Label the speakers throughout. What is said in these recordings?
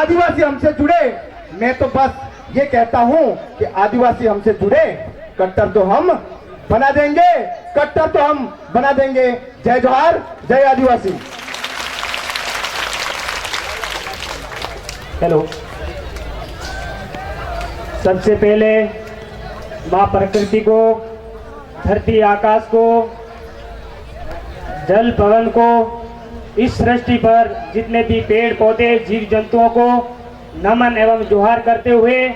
Speaker 1: आदिवासी हमसे जुड़े, मैं तो बस ये कहता हूं कि आदिवासी हमसे जुड़े, कट्टर तो हम बना देंगे, कट्टर तो हम बना देंगे। जय जोहार, जय आदिवासी।
Speaker 2: हेलो, सबसे पहले माँ प्रकृति को, धरती आकाश को, जल पवन को, इस सृष्टि पर जितने भी पेड़ पौधे जीव जंतुओं को नमन एवं जोहार करते हुए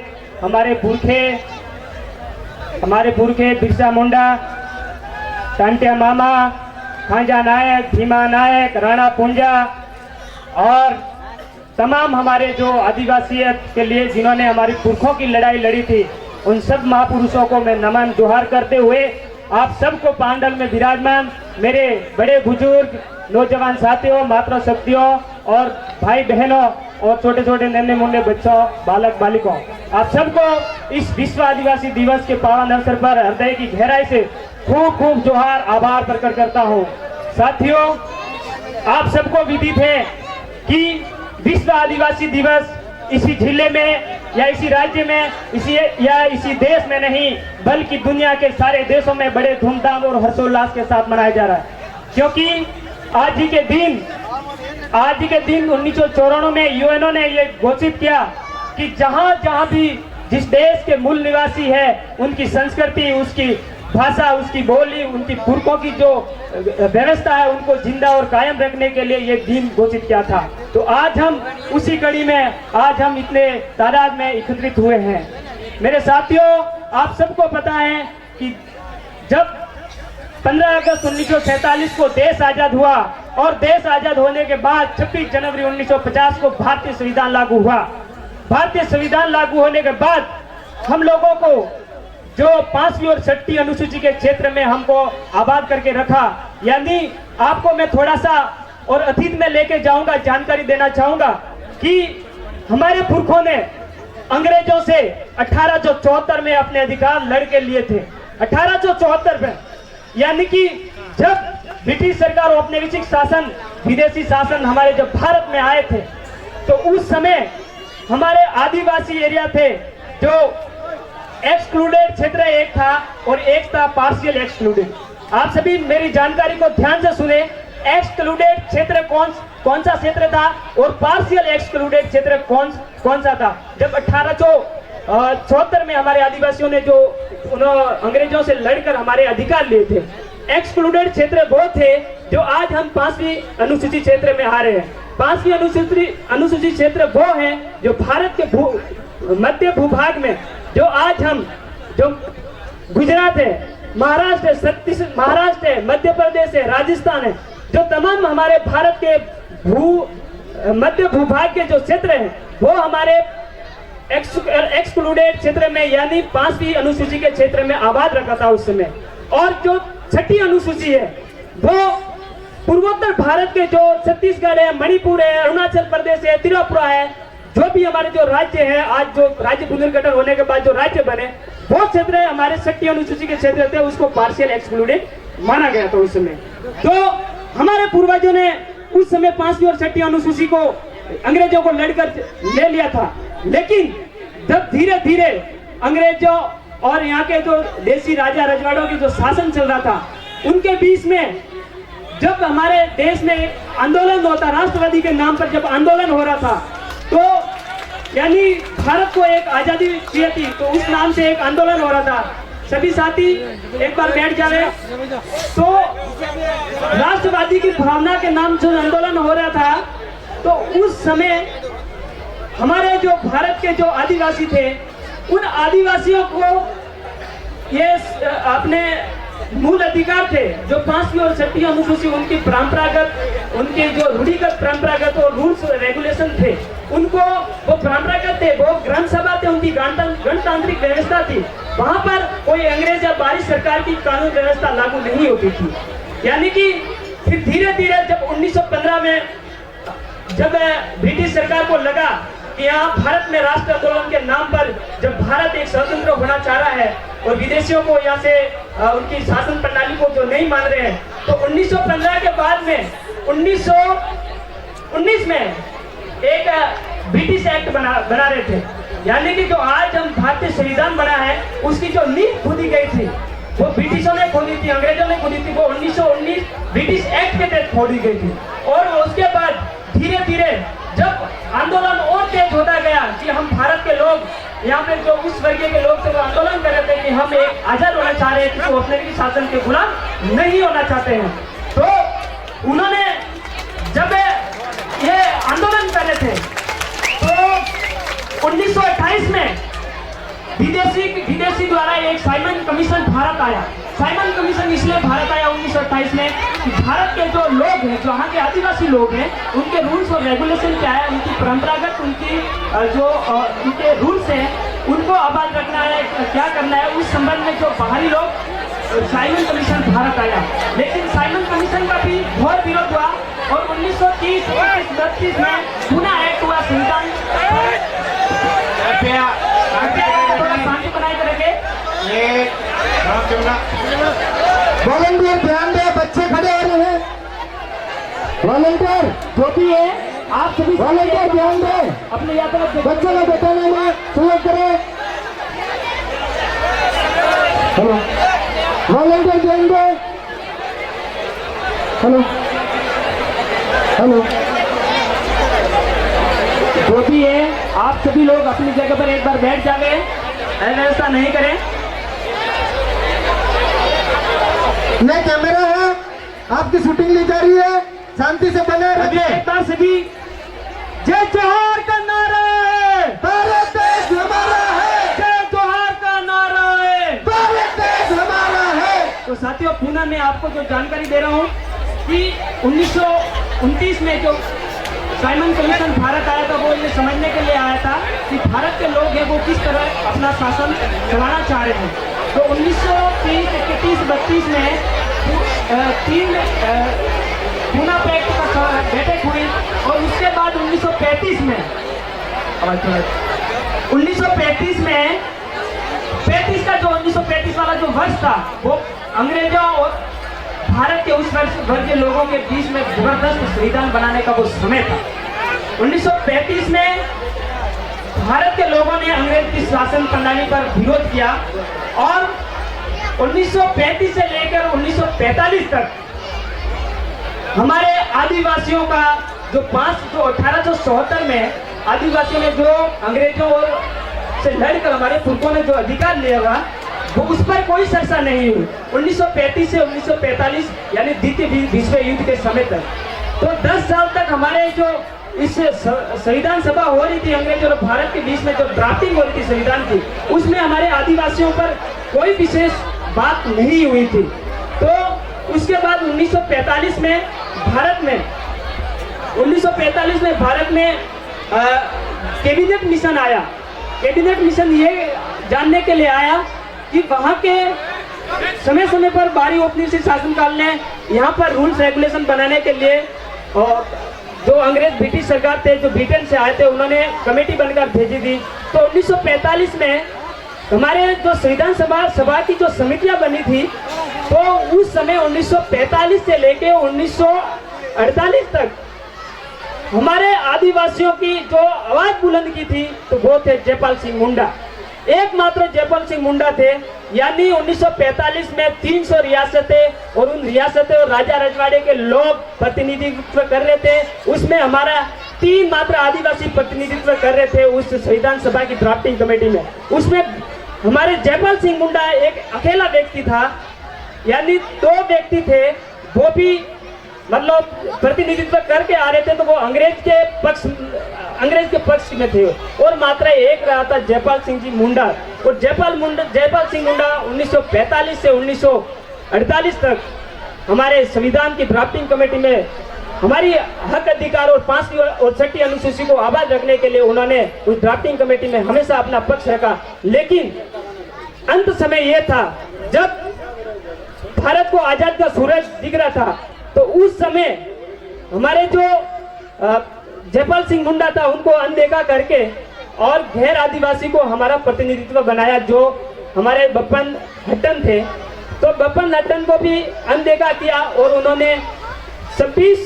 Speaker 2: हमारे पुरखे बिरसा मुंडा, टांटिया मामा, खांजा नायक, भीमा नायक, राणा पुंजा और तमाम हमारे जो आदिवासियत के लिए जिन्होंने हमारी पुरखों की लड़ाई लड़ी थी, उन सब महापुरुषों को मैं नमन जोहार करते हुए आप सबको पांडल में विराजमान मेरे बड़े बुजुर्ग, नौजवान साथियों, मातृ शक्तियों और भाई बहनों और छोटे छोटे नन्हे मुन्ने बच्चों, बालक बालिकों, आप सबको इस विश्व आदिवासी दिवस के पावन अवसर पर हृदय की गहराई से खूब खूब जोहार, आभार प्रकट करता हूँ। साथियों, आप सबको विदित है कि विश्व आदिवासी दिवस इसी जिले में या इसी राज्य में इसी देश में नहीं बल्कि दुनिया के सारे देशों में बड़े धूमधाम और हर्षोल्लास के साथ मनाया जा रहा है, क्योंकि आज ही के दिन 1994 में यूएनओ ने ये घोषित किया कि जहां जहां भी जिस देश के मूल निवासी है उनकी संस्कृति, उसकी भाषा, उसकी बोली, उनकी पुरखों की जो व्यवस्था है उनको जिंदा और कायम रखने के लिए ये दिन घोषित किया था। तो आज हम उसी कड़ी में आज हम इतने तादाद में एकत्रित हुए हैं। मेरे साथियों, आप सबको पता है कि जब 15 अगस्त 1947 को देश आजाद हुआ और देश आजाद होने के बाद 26 जनवरी 1950 को भारतीय संविधान लागू हुआ। भारतीय संविधान लागू होने के बाद हम लोगों को जो 5वीं और 6वीं अनुसूची के क्षेत्र में हमको आबाद करके रखा, यानी आपको मैं थोड़ा सा और अतीत में लेके जाऊंगा, जानकारी देना चाहूंगा कि हमारे पुरखों ने अंग्रेजों से 1874 में अपने अधिकार लड़ के लिए थे। 1874 में, यानी कि जब ब्रिटिश सरकार और औपनिवेशिक शासन, विदेशी शासन हमारे जब भारत में आए थे, तो उस समय हमारे आदिवासी एरिया थे जो एक्सक्लूडेड क्षेत्र एक था और एक था पार्शियल एक्सक्लूडेड। आप सभी मेरी जानकारी को ध्यान से सुने। एक्सक्लूडेड क्षेत्र कौन सा क्षेत्र था और पार्शियल एक्सक्लूडेड क्षेत्र कौन सा था? जब 1874 में हमारे आदिवासियों ने जो अंग्रेजों से लड़कर हमारे अधिकार लिए थे, एक्सक्लूडेड क्षेत्र वो थे जो आज हम 5वीं अनुसूची क्षेत्र में आ रहे हैं। 5वीं अनुसूची क्षेत्र वो है जो भारत के मध्य भूभाग में, जो आज हम जो गुजरात है, महाराष्ट्र है, मध्य प्रदेश है, राजस्थान है, जो तमाम हमारे भारत के मध्य भूभाग के जो क्षेत्र हैं वो हमारे एक्सक्लूडेड क्षेत्र में यानी 5वीं अनुसूची के क्षेत्र में आबाद रखा था उस समय। और जो 6ठी अनुसूची है वो पूर्वोत्तर भारत के जो छत्तीसगढ़ है, मणिपुर है, अरुणाचल प्रदेश है, त्रिपुरा है, जो भी हमारे जो राज्य है, आज जो राज्य पुनर्गठन होने के बाद जो राज्य बने वो क्षेत्र है हमारे 6ठी अनुसूची के क्षेत्र थे, उसको पार्शियल एक्सक्लूडेड माना गया था उस समय। तो हमारे पूर्वजों ने उस समय 5वीं और 6ठी अनुसूची को अंग्रेजों को लड़कर ले लिया था, लेकिन जब धीरे धीरे अंग्रेजों और यहाँ के जो देसी राजा रजवाड़ों की जो शासन चल रहा था, उनके बीच में जब हमारे देश में आंदोलन होता, राष्ट्रवादी के नाम पर जब आंदोलन हो रहा था, तो यानी भारत को एक आजादी चाहिए थी, तो उस नाम से एक आंदोलन हो रहा था। सभी साथी एक बार बैठ जावे। तो राष्ट्रवादी की भावना के नाम से आंदोलन हो रहा था, तो उस समय हमारे जो भारत के जो आदिवासी थे, उन आदिवासियों को ये अपने मूल अधिकार थे जो 5वीं और 6ठी अनुसूची उनकी परंपरागत, उनके जो रूढ़िगत परंपरागत और रूल्स रेगुलेशन थे, उनको वो परंपरागत थे, वो ग्राम सभा थे, उनकी गणतांत्रिक व्यवस्था थी, वहां पर कोई अंग्रेज या बाहरी सरकार की कानून व्यवस्था लागू नहीं होती थी। यानी कि फिर धीरे धीरे जब 1915 में जब ब्रिटिश सरकार को लगा कि यहाँ भारत में राष्ट्र आंदोलन के नाम पर जब भारत एक स्वतंत्र होना चाह रहा है और विदेशियों को यहाँ से उनकी शासन प्रणाली को जो नहीं मान रहे हैं, तो 1915 के बाद में 1919 में एक ब्रिटिश एक्ट बना रहे थे। यानी कि जो आज हम भारतीय संविधान बना है उसकी जो नींव खोदी गई थी वो ब्रिटिशों ने खोदी थी, अंग्रेजों ने खोदी थी, वो 1919 ब्रिटिश एक्ट के तहत खोदी गई थी। और उसके बाद धीरे धीरे जब आंदोलन और तेज होता गया कि हम भारत के लोग यहाँ पे जो उस वर्गीय के लोग थे वो आंदोलन कर रहे थे कि हम एक आजाद होना चाह रहे हैं, किसी औपनिवेशिक शासन के गुलाम नहीं होना चाहते हैं। तो उन्होंने जब ये आंदोलन कर रहे थे तो 1928 में विदेशी द्वारा एक साइमन कमीशन भारत आया। साइमन कमीशन इसलिए भारत आया 1928 में कि भारत के जो लोग हैं, जो यहाँ के आदिवासी लोग हैं, उनके रूल्स और रेगुलेशन क्या है, उनकी परंपरागत उनके रूल्स हैं, उनको आबाद रखना है, क्या करना है, उस संबंध में जो बाहरी लोग साइमन कमीशन भारत आया। लेकिन साइमन कमीशन का भी घोर विरोध हुआ और 1930-32 में पुनः एक्ट हुआ संविधान। शांति बनाए रखे।
Speaker 1: वॉलंटियर ध्यान दे, बच्चे खड़े हो रहे हैं। वॉलंटियर
Speaker 2: जो भी है आप सभी
Speaker 1: वॉलंटियर ध्यान दे,
Speaker 2: अपने यात्रा
Speaker 1: बच्चों को बताने में सहयोग करें। हेलो वॉलंटियर ध्यान दे। हेलो हेलो
Speaker 2: जो भी है आप सभी लोग अपनी जगह पर एक बार बैठ जावे, अव्यवस्था नहीं करें।
Speaker 1: नहीं कैमरा है, आपकी शूटिंग ली जा रही है, शांति से बने रहिए।
Speaker 2: एक बार सभी जय जोहार का नारा है,
Speaker 1: भारत देश हमारा है,
Speaker 2: जय जोहार का नारा है,
Speaker 1: भारत देश हमारा है।
Speaker 2: तो साथियों पुनः मैं आपको जो जानकारी दे रहा हूँ कि 1929 में जो साइमन कमीशन भारत आया था वो ये समझने के लिए आया था कि भारत के लोग हैं वो किस तरह अपना शासन चलाना चाह रहे हैं। तो 1930, 31, 32 में तीन पूना पैक्ट का बैठक हुई और उसके बाद 1935 में 35 का जो 1935 वाला जो वर्ष था वो अंग्रेजों और भारत के उस वर्ग के लोगों के बीच में जबरदस्त संविधान बनाने का वो समय था। 1935 में भारत के लोगों ने अंग्रेज की शासन प्रणाली पर विरोध किया और 1935 से लेकर 1945 तक हमारे आदिवासियों का जो 1874 में आदिवासियों ने जो अंग्रेजों से लड़कर हमारे पुरखों ने जो अधिकार लिया हुआ वो उस पर कोई चर्चा नहीं हुई। 1935 से 1945 यानी द्वितीय विश्व युद्ध के समय तक तो 10 साल तक हमारे जो इस संविधान सभा हो रही थी अंग्रेजों और भारत के बीच में जो ड्राफ्टिंग हो रही थी संविधान की, उसमें हमारे आदिवासियों पर कोई विशेष बात नहीं हुई थी। तो उसके बाद 1945 में भारत में कैबिनेट मिशन आया। कैबिनेट मिशन ये जानने के लिए आया कि वहाँ के समय समय पर बाहरी औपनिवेशिक शासनकाल ने यहाँ पर रूल्स रेगुलेशन बनाने के लिए और जो अंग्रेज ब्रिटिश सरकार थे जो ब्रिटेन से आए थे उन्होंने कमेटी बनकर भेजी थी। तो 1945 में हमारे जो संविधान सभा की जो समितियां बनी थी तो उस समय 1945 से लेके 1948 तक हमारे आदिवासियों की जो आवाज बुलंद की थी तो वो थे जयपाल सिंह मुंडा। एकमात्र जयपाल सिंह मुंडा थे। यानी 1945 में 300 रियासतें और उन रियासतें और राजा रजवाड़े के लोग प्रतिनिधित्व कर रहे थे, उसमें हमारा 3 मात्र आदिवासी प्रतिनिधित्व कर रहे थे उस संविधान सभा की ड्राफ्टिंग कमेटी में। उसमें हमारे जयपाल सिंह मुंडा एक अकेला व्यक्ति था, यानी 2 व्यक्ति थे वो भी मतलब प्रतिनिधित्व करके आ रहे थे तो वो अंग्रेज के पक्ष में थे और मात्र एक रहा था जयपाल सिंह जी मुंडा। और जयपाल सिंह मुंडा 1945 से 1948 तक हमारे संविधान की ड्राफ्टिंग कमेटी में हमारी हक अधिकार और 5वीं और 6वीं अनुसूची को आबाद रखने के लिए उन्होंने उस ड्राफ्टिंग कमेटी में हमेशा अपना पक्ष रखा। लेकिन अंत समय यह था जब भारत को आजाद का सूरज दिख रहा था तो उस समय हमारे जो जयपाल सिंह मुंडा था उनको अनदेखा करके और गैर आदिवासी को हमारा प्रतिनिधित्व बनाया जो हमारे बप्पन हट्टन थे। तो बप्पन हट्टन को भी अनदेखा किया और उन्होंने 26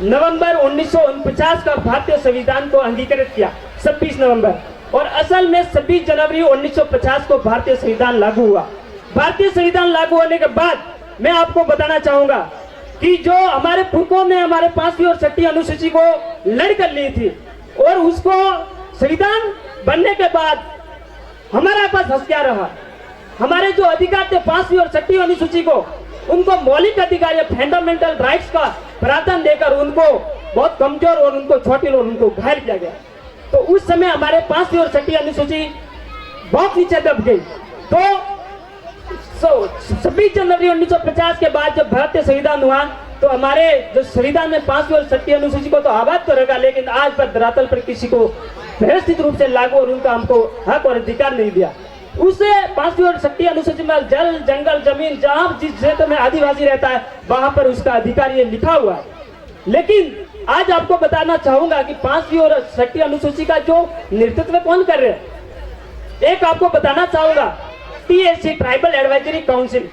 Speaker 2: नवंबर 1949 का भारतीय संविधान को अंगीकृत किया, 26 नवंबर, और असल में 26 जनवरी 1950 को भारतीय संविधान लागू हुआ। भारतीय संविधान लागू होने के बाद मैं आपको बताना चाहूंगा कि जो हमारे पुरखों ने हमारे 5वीं और 6वीं अनुसूची को लड़कर ली थी, और उसको संविधान बनने के बाद हमारे पास हक क्या रहा। हमारे जो अधिकार थे 5वीं और 6वीं अनुसूची को, उनको मौलिक अधिकार या फंडामेंटल राइट्स का प्रावधान देकर उनको बहुत कमजोर और उनको छोटी और उनको घायल किया गया। तो उस समय हमारे 5वीं और 6वीं अनुसूची बहुत नीचे दब गई। तो 26 जनवरी 1950 के बाद जब भारतीय संविधान हुआ तो हमारे जो संविधान में 5वीं और 6वीं अनुसूची को तो आबाद तो रखा, लेकिन आज पर धरातल पर किसी को व्यवस्थित रूप से लागू और उनका हमको हक और अधिकार नहीं दिया। उसे 5वीं और 6वीं अनुसूची में जल, जंगल, जमीन, जहां जिस क्षेत्र में आदिवासी रहता है वहां पर उसका अधिकार ये लिखा हुआ है। लेकिन आज आपको बताना चाहूंगा कि 5वीं और 6वीं अनुसूची का जो नेतृत्व कौन कर रहे हैं, एक आपको बताना चाहूंगा, TSC tribal advisory council.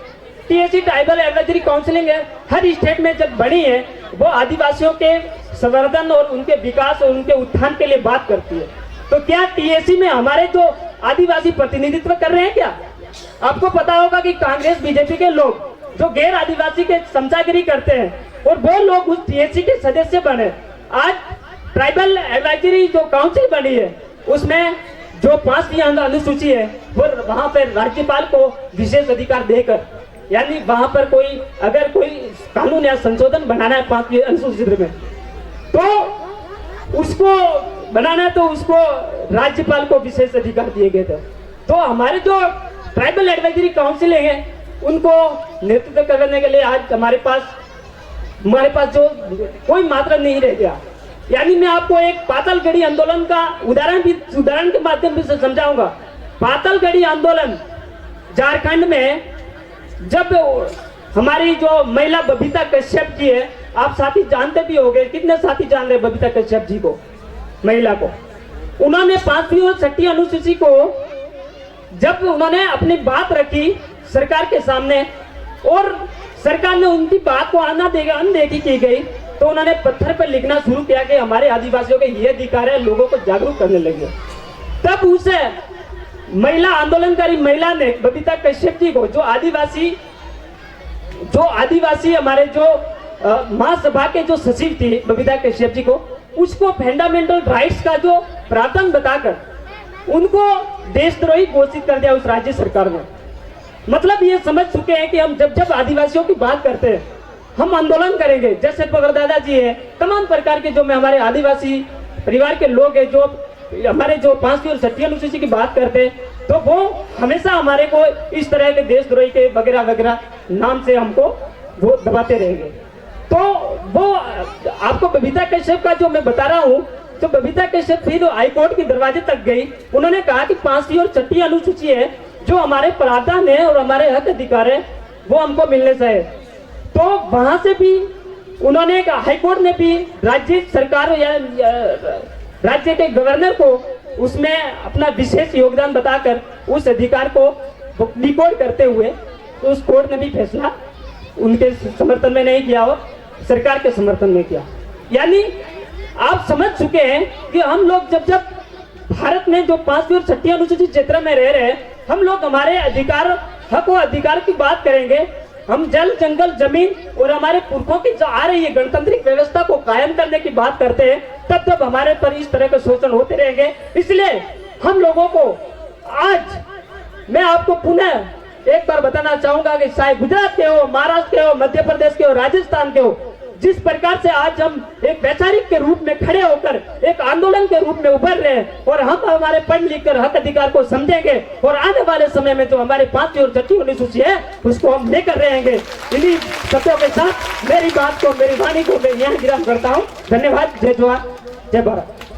Speaker 2: TSC tribal advisory counselling है, हर स्टेट में जब बनी है वो आदिवासियों के संवर्धन और उनके विकास और उनके उत्थान के लिए बात करती है। तो क्या टीएससी में हमारे जो आदिवासी प्रतिनिधित्व कर रहे हैं क्या? आपको पता होगा कि कांग्रेस बीजेपी के लोग जो गैर आदिवासी के समझागिरी करते हैं और वो लोग उस टीएससी के सदस्य बने। आज ट्राइबल एडवाइजरी जो काउंसिल बनी है उसमें जो 5वीं अनुसूची है वो वहां पर राज्यपाल को विशेष अधिकार देकर, यानी वहां पर कोई अगर कोई कानून या संशोधन बनाना है 5वीं अनुसूची में तो उसको बनाना है तो उसको राज्यपाल को विशेष अधिकार दिए गए थे। तो हमारे जो ट्राइबल एडवाइजरी काउंसिल है उनको नेतृत्व करने के लिए आज हमारे पास जो कोई मात्रा नहीं रह गया। यानी मैं आपको एक पातालगढ़ी आंदोलन का उदाहरण के माध्यम से समझाऊंगा। पातालगढ़ी आंदोलन झारखंड में जब हमारी जो महिला बबीता कश्यप जी है, आप साथी जानते भी होंगे, कितने साथी जान रहे बबीता कश्यप जी को, महिला को, उन्होंने 5वीं और 6वीं अनुसूची को जब उन्होंने अपनी बात रखी सरकार के सामने और सरकार ने उनकी बात को अनदेखी की गई, तो उन्होंने पत्थर पर लिखना शुरू किया कि हमारे आदिवासियों के ये अधिकार है, लोगों को जागरूक करने लगे। तब उसे महिला आंदोलनकारी महिला ने बबीता कश्यप जी को, जो आदिवासी हमारे जो महासभा के जो सचिव थी बबीता कश्यप जी को, उसको फंडामेंटल राइट्स का जो प्रावधान बताकर उनको देशद्रोही घोषित कर दिया उस राज्य सरकार ने। मतलब ये समझ चुके हैं कि हम जब आदिवासियों की बात करते हैं हम आंदोलन करेंगे। जैसे पगरदादा जी है, तमाम प्रकार के जो हमारे आदिवासी परिवार के लोग हैं जो हमारे जो 5वीं और 6वीं अनुसूची की बात करते हैं, तो वो हमेशा हमारे को इस तरह के देशद्रोही के वगैरह वगैरह नाम से हमको वो दबाते रहेंगे। तो वो आपको बबीता कश्यप का जो मैं बता रहा हूँ, तो बबीता कश्यप फिर हाईकोर्ट के दरवाजे तक गई। उन्होंने कहा कि 5वीं और 6वीं अनुसूची है, जो हमारे प्रावधान है और हमारे हक अधिकार है वो हमको मिलने चाहिए। तो वहां से भी उन्होंने हाईकोर्ट ने भी राज्य सरकार या राज्य के गवर्नर को उसमें अपना विशेष योगदान बताकर उस अधिकार को डिकोड करते हुए तो उस कोर्ट ने भी फैसला उनके समर्थन में नहीं किया और सरकार के समर्थन में किया। यानी आप समझ चुके हैं कि हम लोग जब भारत में जो 5वीं और 6वीं अनुसूचित क्षेत्र में रह रहे हैं, हम लोग हमारे अधिकार, हक और अधिकार की बात करेंगे। हम जल, जंगल, जमीन और हमारे पुरखों की जो आ रही है गणतांत्रिक व्यवस्था को कायम करने की बात करते हैं, तब हमारे पर इस तरह के शोषण होते रहेंगे। इसलिए हम लोगों को आज मैं आपको पुनः एक बार बताना चाहूंगा कि चाहे गुजरात के हो, महाराष्ट्र के हो, मध्य प्रदेश के हो, राजस्थान के हो, जिस प्रकार से आज हम एक वैचारिक के रूप में खड़े होकर एक आंदोलन के रूप में उभर रहे हैं और हम हमारे पढ़ लिख कर हक अधिकार को समझेंगे और आने वाले समय में जो हमारे 5वीं और 6वीं अनुसूची है उसको हम लेकर रहेंगे। इन्हीं शब्दों के साथ मेरी बात को, मेरी वाणी को मैं यहाँ विराम करता हूँ। धन्यवाद। जय जवान, जय भारत।